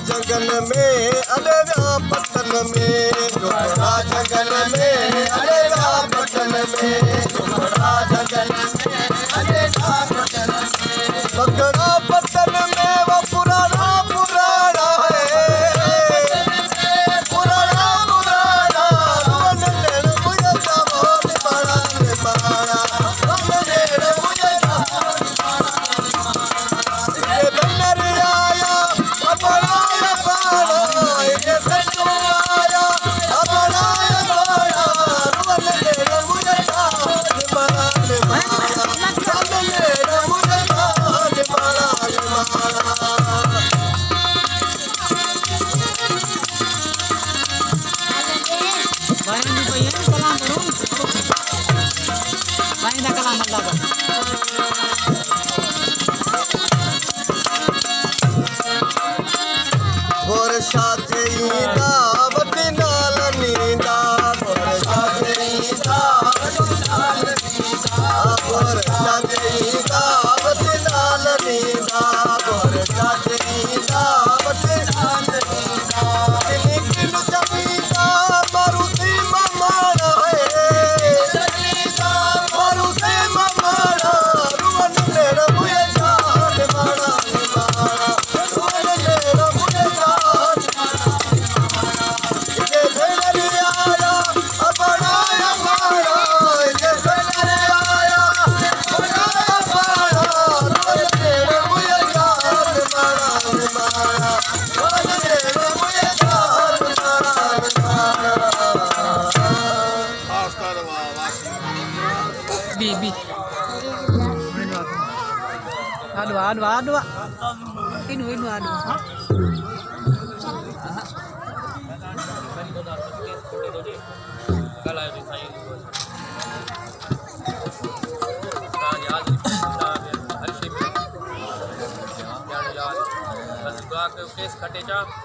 जंगल में अरे पटन में टुकड़ा जंगल में अरे पटन में टुकड़ा जंगल में अरे पटन में पकड़ा पटन में वो पुराना पुराना है पुराना पुराना वन लेन मुझे जावन बड़ा बड़ा वन लेन मुझे ये बन्नर आया अपना पारा ये सच्चू आया अपना पारा वन लेन मुझे जावन बड़ा बड़ा वन लेन मुझे जावन बड़ा बड़ा Bayan di ba yan? Kalam mo ron. Bayan na kalam ang laban. ਹੋਰ ਸਾਥੀ ਦਾ ਵੱਡੀ ਨਾਲ ਨੀਂਦਾ ਹੋਰ ਸਾਥੀ ਦਾ ਵੱਡੀ ਨਾਲ ਨੀਂਦਾ ਹੋਰ ਸਾਥੀ ਦਾ ਵੱਡੀ ਨਾਲ ਨੀਂਦਾ ਹੋਰ ਸਾਥੀ ਦਾ ਵੱਡੀ ਨਾਲ ਨੀਂਦਾ ਕਿਨ ਜਮੀਦਾ ਮਾਰੂਤੀ ਮਮਾਣਾ ਹੈ ਜਮੀਦਾ ਮਾਰੂਤੀ ਮਮਾਣਾ ਰੁਵਨ ਨੇੜ ਮੁਏ ਜਾਨ ਮਾਣਾ ਮਾਣਾ ਰੁਵਨ ਨੇੜ ਮੁਏ ਜਾਨ ये धनर आया अपना मारा ये धनर आया अपना मारा रोज तेरे मुझे जान मारा मारा रोज तेरे मुझे जान मारा Bibi. Adu. Inu adu. Case खटे चा